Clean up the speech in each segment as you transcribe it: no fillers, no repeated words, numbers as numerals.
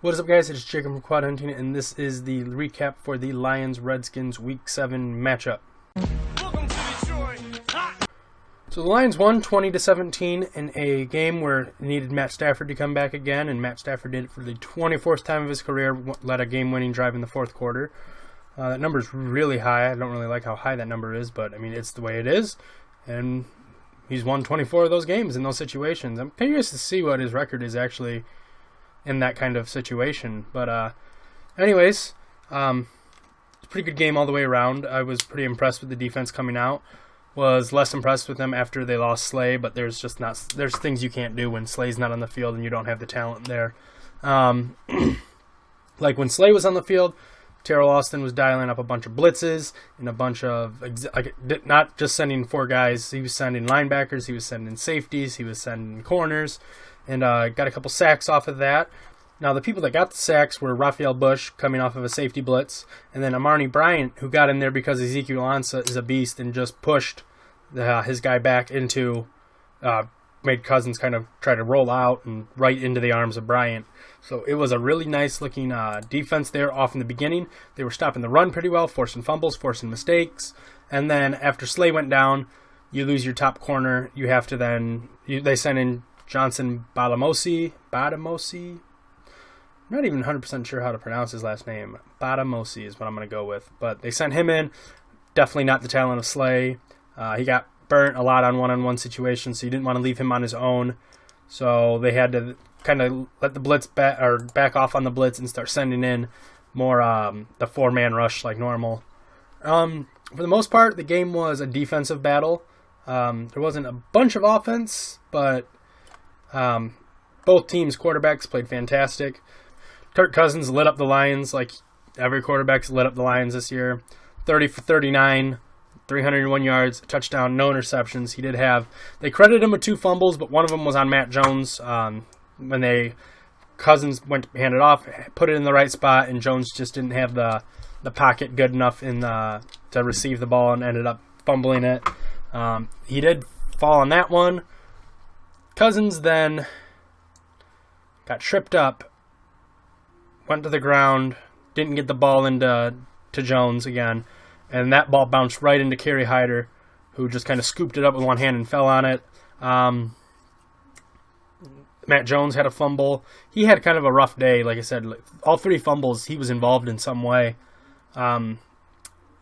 What is up, guys? It's Jacob from Quad Hunting, and this is the recap for the Lions-Redskins Week 7 matchup. Welcome to Detroit. So the Lions won 20-17 in a game where it needed Matt Stafford to come back again, and Matt Stafford did it for the 24th time of his career, led a game-winning drive in the fourth quarter. That number is really high. I don't really like how high that number is, but I mean, it's the way it is, and he's won 24 of those games in those situations. I'm curious to see what his record is actually in that kind of situation. But anyways, it's a pretty good game all the way around. I was pretty impressed with the defense coming out. Was less impressed with them after they lost Slay, but there's things you can't do when Slay's not on the field and you don't have the talent there. Like when Slay was on the field, Terrell Austin was dialing up a bunch of blitzes and a bunch of, not just sending four guys, he was sending linebackers, he was sending safeties, he was sending corners, and got a couple sacks off of that. Now, the people that got the sacks were Raphael Bush coming off of a safety blitz, and then Amari Bryant, who got in there because Ezekiel Ansah is a beast and just pushed his guy back into, made Cousins kind of try to roll out and right into the arms of Bryant. So it was a really nice-looking defense there off in the beginning. They were stopping the run pretty well, forcing fumbles, forcing mistakes, and then after Slay went down, you lose your top corner. You have to then, they sent in Johnson Badamosi. I'm not even 100% sure how to pronounce his last name. Badamosi is what I'm going to go with. But they sent him in. Definitely not the talent of Slay. He got burnt a lot on one-on-one situations, so you didn't want to leave him on his own. So they had to kind of let the blitz back off on the blitz and start sending in more the four-man rush like normal. For the most part, the game was a defensive battle. There wasn't a bunch of offense, but both teams' quarterbacks played fantastic. Kirk Cousins lit up the Lions like every quarterback's lit up the Lions this year. 30 for 39, 301 yards, a touchdown, no interceptions. They credited him with 2 fumbles, but one of them was on Matt Jones. When Cousins went to hand it off, put it in the right spot, and Jones just didn't have the pocket good enough to receive the ball and ended up fumbling it. He did fall on that one. Cousins then got tripped up, went to the ground, didn't get the ball into Jones again, and that ball bounced right into Kerry Hyder, who just kind of scooped it up with one hand and fell on it. Matt Jones had a fumble. He had kind of a rough day, like I said. All 3 fumbles, he was involved in some way. That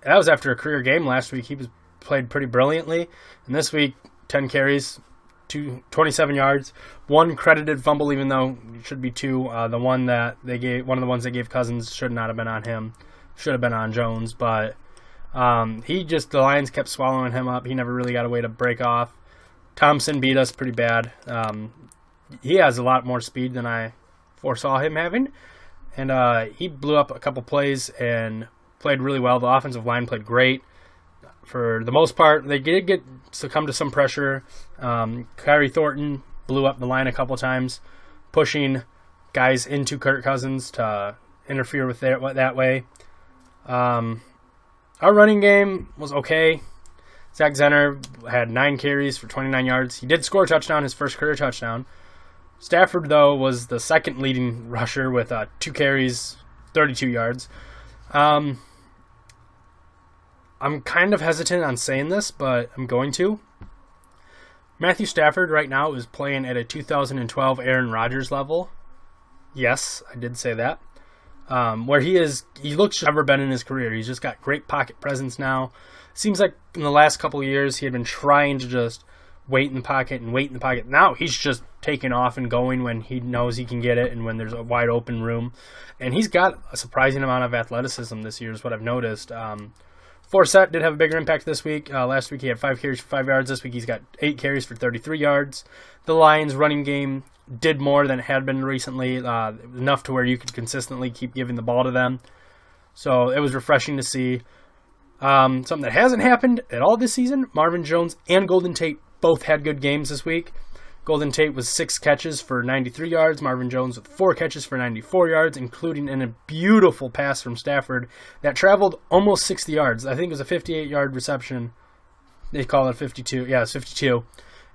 was after a career game last week. He played pretty brilliantly. And this week, 10 carries, 27 yards, 1 credited fumble, even though it should be 2. One of the ones they gave Cousins should not have been on him. Should have been on Jones, but the Lions kept swallowing him up. He never really got a way to break off. Thompson beat us pretty bad. He has a lot more speed than I foresaw him having, and he blew up a couple plays and played really well. The offensive line played great. For the most part, they did succumb to some pressure. Kyrie Thornton blew up the line a couple times, pushing guys into Kirk Cousins to interfere with that way. Our running game was okay. Zach Zenner had 9 carries for 29 yards. He did score a touchdown, his first career touchdown. Stafford, though, was the second leading rusher with 2 carries, 32 yards. I'm kind of hesitant on saying this, but I'm going to. Matthew Stafford right now is playing at a 2012 Aaron Rodgers level. Yes, I did say that. Where he looks ever been in his career. He's just got great pocket presence now. Seems like in the last couple of years he had been trying to just wait in the pocket. Now he's just taking off and going when he knows he can get it and when there's a wide open room. And he's got a surprising amount of athleticism this year is what I've noticed. Forsett did have a bigger impact this week. Last week he had 5 carries for 5 yards. This week he's got 8 carries for 33 yards. The Lions' running game did more than it had been recently, enough to where you could consistently keep giving the ball to them. So it was refreshing to see. Something that hasn't happened at all this season, Marvin Jones and Golden Tate both had good games this week. Golden Tate was 6 catches for 93 yards. Marvin Jones with 4 catches for 94 yards, including in a beautiful pass from Stafford that traveled almost 60 yards. I think it was a 58-yard reception. They call it 52. Yeah, it's 52.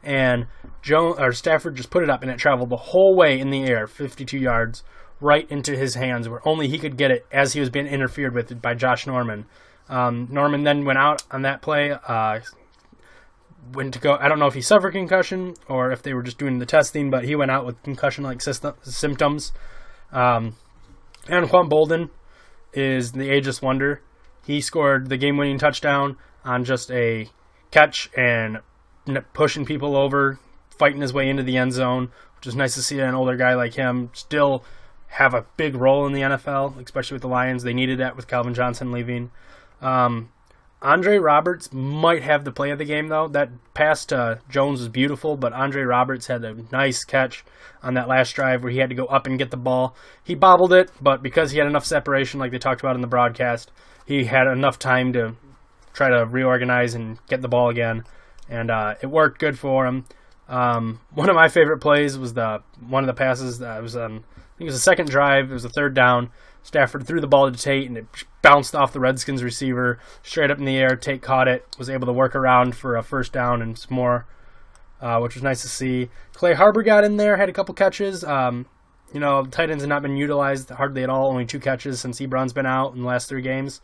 And Stafford just put it up, and it traveled the whole way in the air, 52 yards. right into his hands where only he could get it as he was being interfered with by Josh Norman. Norman then went out on that play, went to go. I don't know if he suffered concussion or if they were just doing the testing, but he went out with concussion-like symptoms. Anquan Bolden is the ageless wonder. He scored the game-winning touchdown on just a catch and pushing people over, fighting his way into the end zone, which is nice to see an older guy like him still have a big role in the NFL, especially with the Lions. They needed that with Calvin Johnson leaving. Andre Roberts might have the play of the game, though. That pass to Jones was beautiful, but Andre Roberts had a nice catch on that last drive where he had to go up and get the ball. He bobbled it, but because he had enough separation, like they talked about in the broadcast, he had enough time to try to reorganize and get the ball again, and it worked good for him. One of my favorite plays was one of the passes that was on, I think it was the second drive. It was a third down. Stafford threw the ball to Tate, and it bounced off the Redskins receiver straight up in the air. Tate caught it, was able to work around for a first down and some more, which was nice to see. Clay Harbor got in there, had a couple catches. Tight ends have not been utilized hardly at all. Only 2 catches since Ebron's been out in the last 3 games,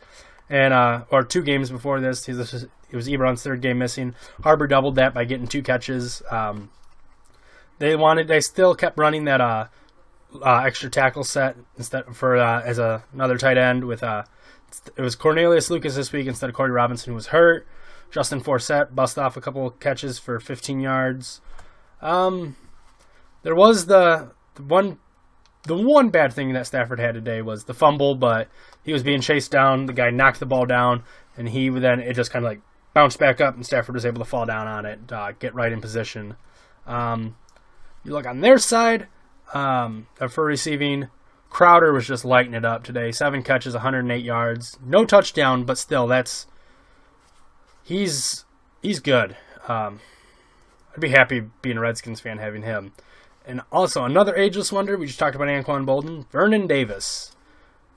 or 2 games before this. It was Ebron's 3rd game missing. Harbor doubled that by getting 2 catches. They still kept running that extra tackle set instead as another tight end with it was Cornelius Lucas this week instead of Corey Robinson, who was hurt. Justin Forsett bust off a couple catches for 15 yards. There was the one bad thing that Stafford had today was the fumble, but he was being chased down. The guy knocked the ball down, and it just kind of like bounced back up, and Stafford was able to fall down on it, get right in position. You look on their side. For receiving, Crowder was just lighting it up today. 7 catches, 108 yards, no touchdown, but still, he's good. I'd be happy being a Redskins fan having him. And also another ageless wonder. We just talked about Anquan Bolden, Vernon Davis,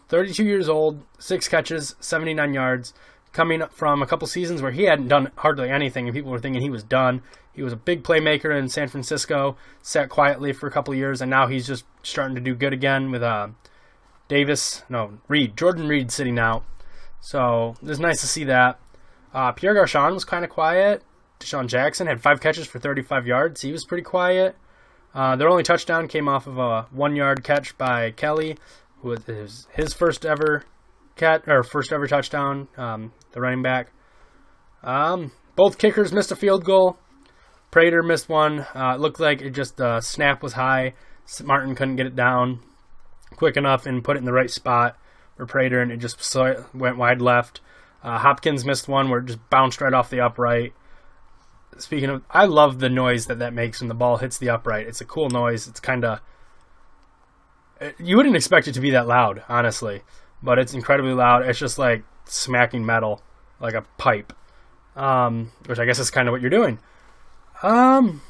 32 years old, 6 catches, 79 yards, coming up from a couple seasons where he hadn't done hardly anything, and people were thinking he was done. He was a big playmaker in San Francisco, sat quietly for a couple of years, and now he's just starting to do good again with Jordan Reed sitting out. So it was nice to see that. Pierre Garçon was kind of quiet. Deshaun Jackson had 5 catches for 35 yards. He was pretty quiet. Their only touchdown came off of a 1-yard catch by Kelly, who was his first ever touchdown, the running back. Both kickers missed a field goal. Prater missed one. It looked like the snap was high. Martin couldn't get it down quick enough and put it in the right spot for Prater, and it just went wide left. Hopkins missed one where it just bounced right off the upright. Speaking of, I love the noise that makes when the ball hits the upright. It's a cool noise. It's kind of... You wouldn't expect it to be that loud, honestly, but it's incredibly loud. It's just like smacking metal, like a pipe, which I guess is kind of what you're doing. Sam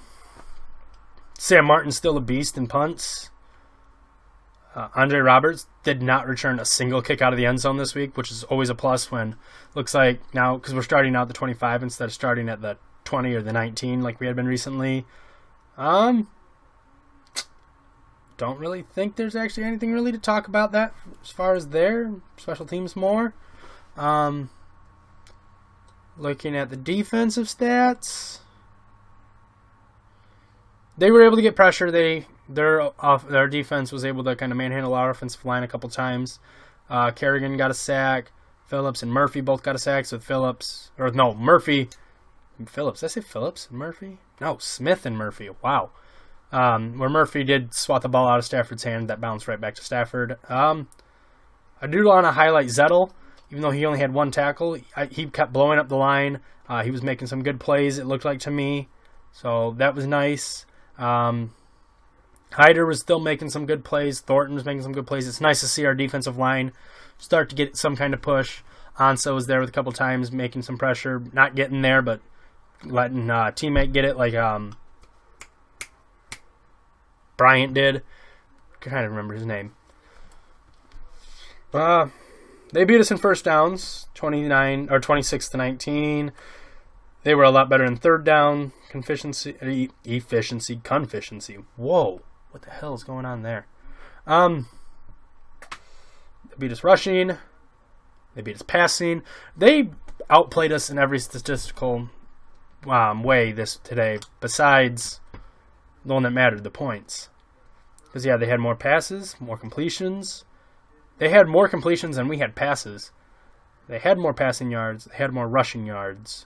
Martin's still a beast in punts. Andre Roberts did not return a single kick out of the end zone this week, which is always a plus when looks like now, because we're starting out the 25 instead of starting at the 20 or the 19 like we had been recently. Don't really think there's actually anything really to talk about that as far as their special teams more. Looking at the defensive stats, they were able to get pressure. Their defense was able to kind of manhandle our offensive line a couple times. Kerrigan got a sack. Phillips and Murphy both got a sack. So Murphy and Phillips. Did I say Phillips and Murphy? No, Smith and Murphy. Wow. Where Murphy did swat the ball out of Stafford's hand, that bounced right back to Stafford. I do want to highlight Zettel. Even though he only had 1 tackle, he kept blowing up the line. He was making some good plays, it looked like to me. So that was nice. Hyder was still making some good plays. Thornton was making some good plays. It's nice to see our defensive line start to get some kind of push. Ansa was there with a couple times, making some pressure. Not getting there, but letting teammate get it like Bryant did. I can't remember his name. They beat us in first downs, 26-19. They were a lot better in third down, efficiency. Whoa, what the hell is going on there? beat us rushing. They beat us passing. They outplayed us in every statistical way today, besides the one that mattered, the points. Because, yeah, they had more passes, more completions. They had more completions than we had passes. They had more passing yards. They had more rushing yards.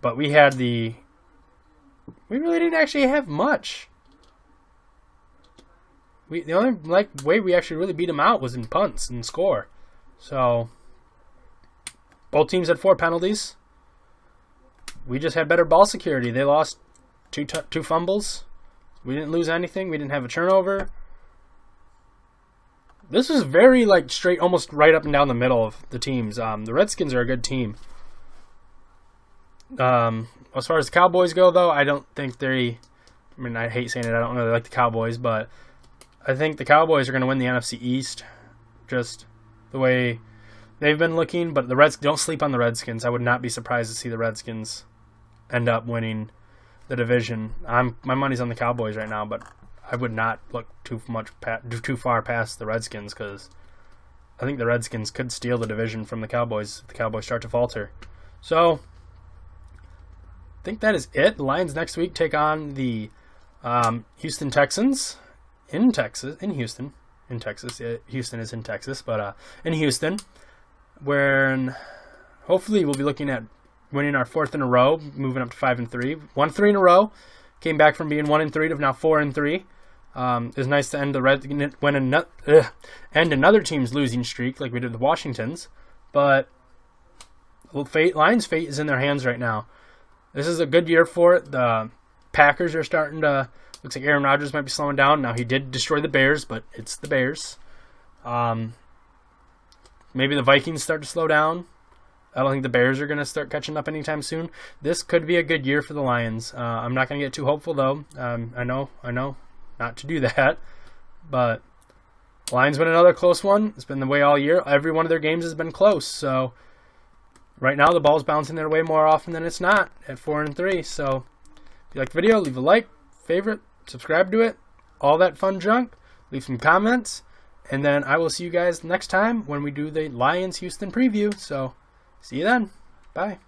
But we really didn't actually have much. The only way we actually really beat them out was in punts and score. So, both teams had 4 penalties. We just had better ball security. They lost two fumbles. We didn't lose anything. We didn't have a turnover. This was very straight, almost right up and down the middle of the teams. The Redskins are a good team. As far as the Cowboys go, though, I don't think I hate saying it. I don't really like the Cowboys, but I think the Cowboys are going to win the NFC East. Just the way they've been looking. But don't sleep on the Redskins. I would not be surprised to see the Redskins end up winning the division. My money's on the Cowboys right now, but I would not look too far past the Redskins, because I think the Redskins could steal the division from the Cowboys if the Cowboys start to falter. So, I think that is it. The Lions next week take on the Houston Texans in Houston. Houston is in Texas, but in Houston, where hopefully we'll be looking at winning our 4th in a row, moving up to 5-3. Won 3 in a row, came back from being 1-3 to now 4-3. It was nice to end end another team's losing streak like we did the Washingtons, but Lions' fate is in their hands right now. This is a good year for it. The Packers are starting to. Looks like Aaron Rodgers might be slowing down. Now, he did destroy the Bears, but it's the Bears. Maybe the Vikings start to slow down. I don't think the Bears are going to start catching up anytime soon. This could be a good year for the Lions. I'm not going to get too hopeful, though. I know, not to do that. But Lions win another close one. It's been the way all year. Every one of their games has been close. So right now the ball's bouncing their way more often than it's not at 4-3. So if you like the video, leave a like, favorite, subscribe to it, all that fun junk. Leave some comments. And then I will see you guys next time when we do the Lions-Houston preview. So see you then. Bye.